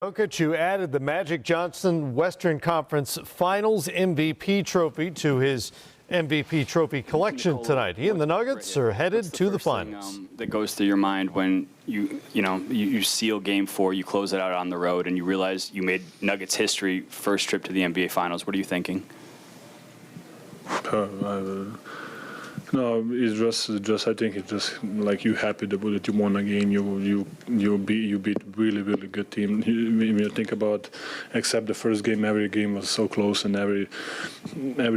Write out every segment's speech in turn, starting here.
Jokic, who added the Magic Johnson Western Conference Finals MVP trophy to his MVP trophy collection tonight. He and the Nuggets are headed to the finals. That goes through your mind when you seal Game 4, you close it out on the road, and you realize you made Nuggets history, first trip to the NBA Finals. What are you thinking? No, it's just. I think it's just like you happy that you won a game. You beat really good team. When you think about, except the first game, every game was so close, and every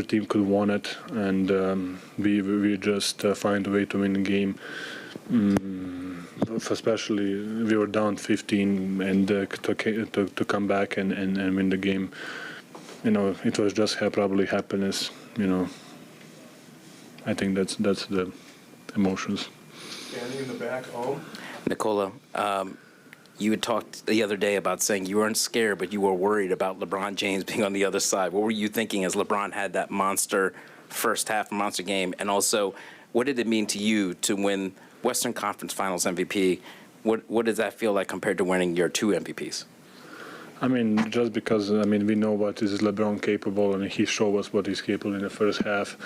team could won it, and we just find a way to win the game. Especially we were down 15, and to come back and win the game. It was just probably happiness. I think that's the emotions. Standing in the back home. Nikola, you had talked the other day about saying you weren't scared, but you were worried about LeBron James being on the other side. What were you thinking as LeBron had that monster first half, monster game? And also, what did it mean to you to win Western Conference Finals MVP? What does that feel like compared to winning your 2 MVPs? Just because, we know what is LeBron capable, and he showed us what he's capable in the first half.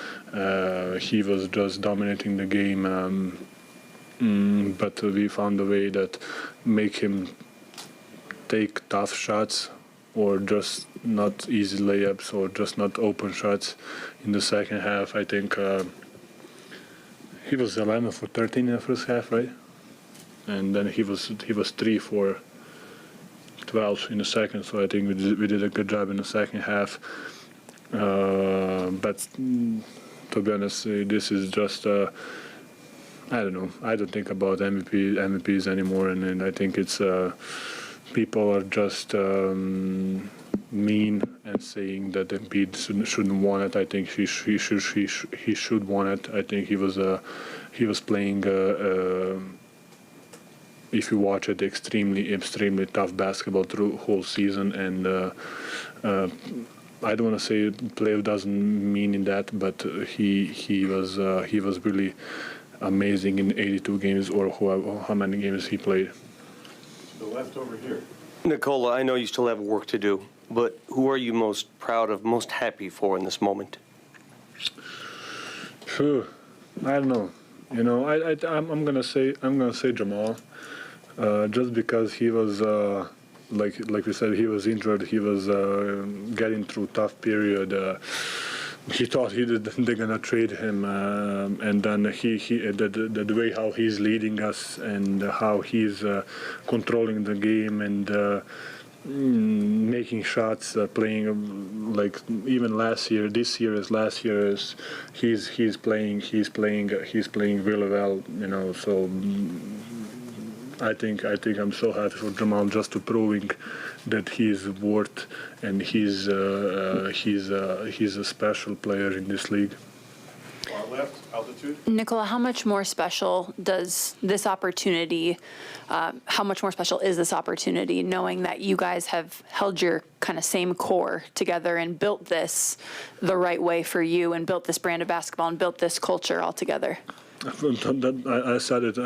He was just dominating the game, but we found a way that make him take tough shots or just not easy layups or just not open shots in the second half. I think he was 11 for 13 in the first half, right? And then he was 3 for 12 in the second, so I think we did a good job in the second half. But to be honest, this is just I don't know. I don't think about MVPs anymore, and I think it's people are just mean and saying that Embiid shouldn't want it. I think he should want it. I think he was playing. If you watch it, extremely tough basketball through whole season, and I don't want to say playoff doesn't mean in that, but he was really amazing in 82 games or how many games he played. The left over here. Nikola, I know you still have work to do, but who are you most proud of, most happy for in this moment? I don't know. I'm gonna say Jamal. Just because he was, like we said, he was injured. He was getting through tough period. He thought they're gonna trade him, and then the way how he's leading us and how he's controlling the game and making shots, playing like even last year. This year as last year is he's playing really well. So. I think I'm so happy for Jamal just to proving that he's worth and he's a special player in this league. Far left, altitude. Nikola, how much more special is this opportunity, knowing that you guys have held your kind of same core together and built this the right way for you and built this brand of basketball and built this culture all together? I said it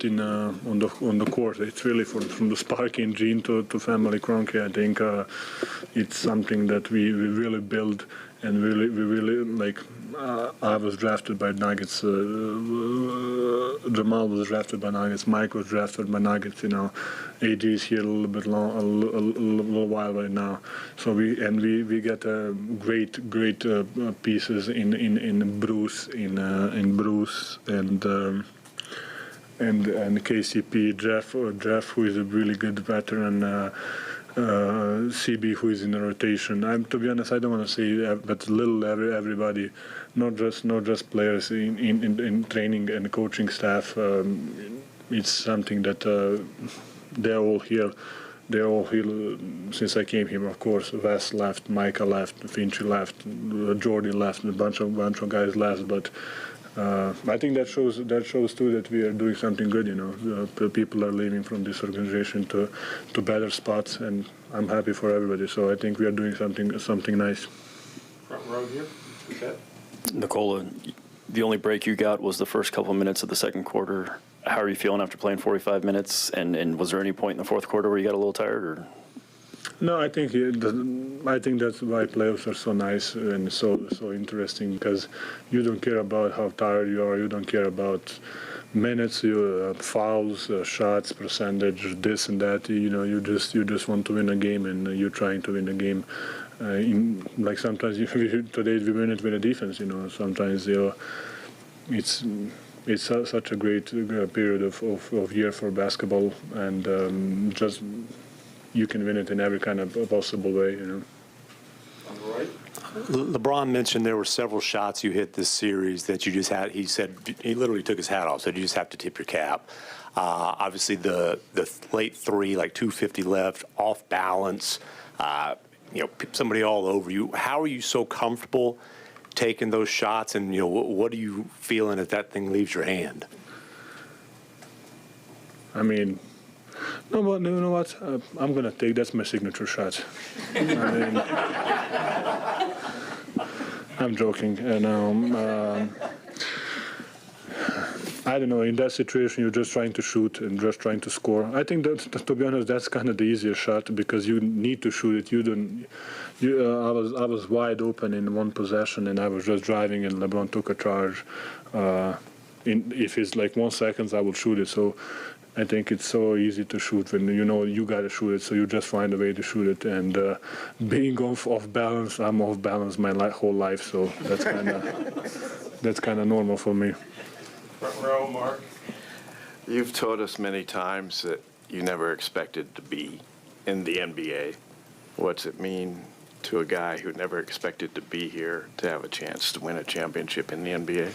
in on the court. It's really from the Sparky gene to family Kroenke. I think it's something that we really build, and we really like. I was drafted by Nuggets. Jamal was drafted by Nuggets. Mike was drafted by Nuggets. AD is here a little while right now. So we get great pieces in Bruce and KCP, Jeff, who is a really good veteran. CB, who is in the rotation. To be honest, I don't want to say, but everybody, not just players in training and coaching staff. It's something that they're all here. They're all here since I came here. Of course, Wes left, Micah left, Finchy left, Jordy left, a bunch of guys left, but. I think that shows too that we are doing something good. People are leaving from this organization to better spots, and I'm happy for everybody. So I think we are doing something nice. Front row here. Okay. Nikola, the only break you got was the first couple minutes of the second quarter. How are you feeling after playing 45 minutes? And was there any point in the fourth quarter where you got a little tired? Or No, I think that's why playoffs are so nice and so interesting, because you don't care about how tired you are. You don't care about minutes, fouls, shots, percentage, this and that. You just want to win a game, and you're trying to win a game. Like sometimes today we win it with a defense. Sometimes it's such a great period of year for basketball, and just you can win it in every kind of possible way. On the right. LeBron mentioned there were several shots you hit this series that you just had. He said he literally took his hat off. Said you just have to tip your cap. Obviously, the late three, like 2:50 left, off balance. Somebody all over you. How are you so comfortable taking those shots? And what are you feeling if that thing leaves your hand? I mean, no, but you know what? I'm gonna take. That's my signature shot. I'm joking, and I don't know. In that situation, you're just trying to shoot and just trying to score. I think that, to be honest, that's kind of the easier shot, because you need to shoot it. You don't. I was wide open in one possession, and I was just driving, and LeBron took a charge. If it's like 1 second, I will shoot it. So I think it's so easy to shoot when you got to shoot it. So you just find a way to shoot it. And being off balance, I'm off balance my whole life. So that's kind of normal for me. Front row, Mark. You've told us many times that you never expected to be in the NBA. What's it mean to a guy who never expected to be here to have a chance to win a championship in the NBA?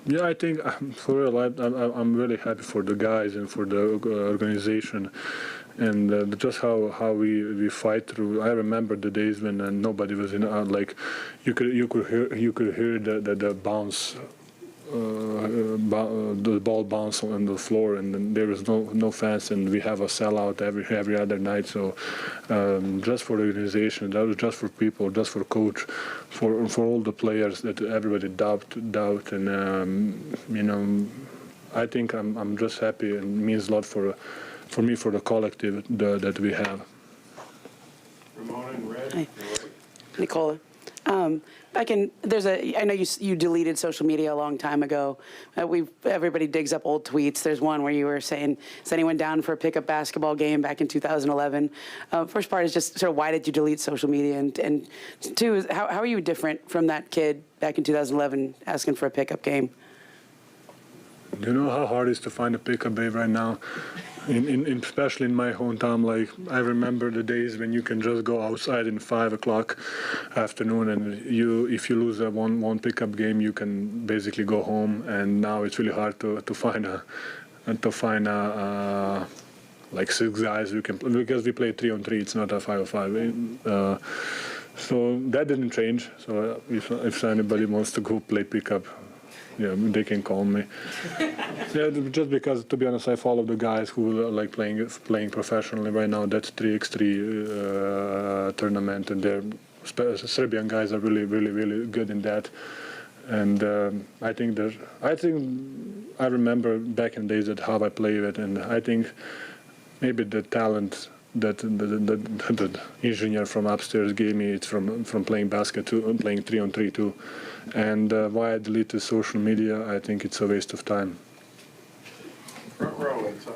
Yeah, I think for real, I'm really happy for the guys and for the organization, and just how we fight through. I remember the days when nobody was in. Like you could hear the bounce. The ball bounce on the floor, and then there was no fans, and we have a sellout every other night. So just for the organization, that was just for people, just for coach, for all the players, that everybody doubt, and I think I'm just happy, and it means a lot for me, for the collective that we have. Ramona in red. Hi. Nikola. I know you deleted social media a long time ago. Everybody digs up old tweets. There's one where you were saying, is anyone down for a pickup basketball game back in 2011? First part is just sort of why did you delete social media? And two is how are you different from that kid back in 2011 asking for a pickup game? Do you know how hard it is to find a pickup babe right now? Especially in my hometown, like I remember the days when you can just go outside in 5 o'clock afternoon, and if you lose a one pickup game, you can basically go home. And now it's really hard to find like 6 guys who can, because we play 3-on-3. It's not a 5-on-5. So that didn't change. So if anybody wants to go play pickup, yeah, they can call me. Yeah, just because, to be honest, I follow the guys who are like playing professionally right now. That's 3x3 tournament, and they're Serbian guys are really good in that. And I think I remember back in the days that how I played it, and I think maybe the talent that the engineer from upstairs gave me, it's from playing basket to playing 3-on-3 too. And why I deleted social media, I think it's a waste of time. Front row inside.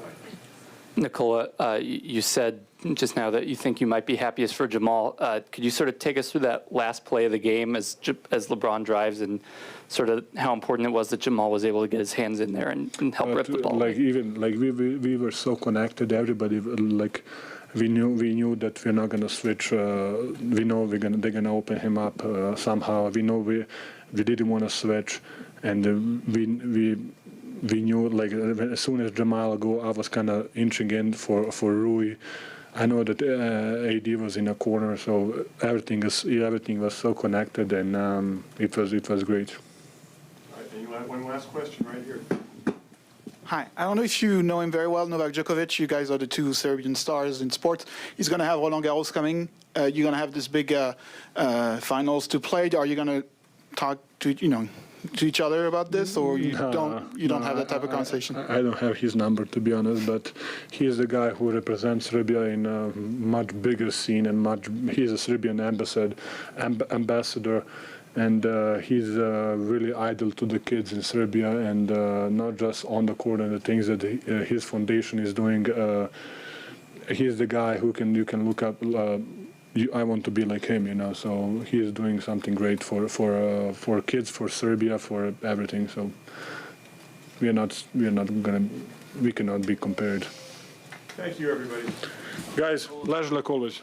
Nikola, you said just now that you think you might be happiest for Jamal. Could you sort of take us through that last play of the game as LeBron drives, and sort of how important it was that Jamal was able to get his hands in there and help rip the ball? We were so connected. Everybody we knew that we're not gonna switch. We know they're gonna open him up somehow. We know we didn't want to switch, and we knew as soon as Jamal go, I was kind of inching in for Rui. I know that AD was in a corner, so everything was so connected, and it was great. All right, and you have one last question right here. Hi. I don't know if you know him very well, Novak Jokic. You guys are the two Serbian stars in sports. He's going to have Roland Garros coming. You're going to have this big finals to play. Are you going to talk to, to each other about this, or you don't have that type of conversation? I don't have his number, to be honest, but he's the guy who represents Serbia in a much bigger scene, and he's a Serbian ambassador, and he's really idol to the kids in Serbia, and not just on the court and the things that his foundation is doing. He's the guy who you can look up. I want to be like him, So he is doing something great for kids, for Serbia, for everything. So we cannot be compared. Thank you, everybody. Guys, Ležla Koleđ.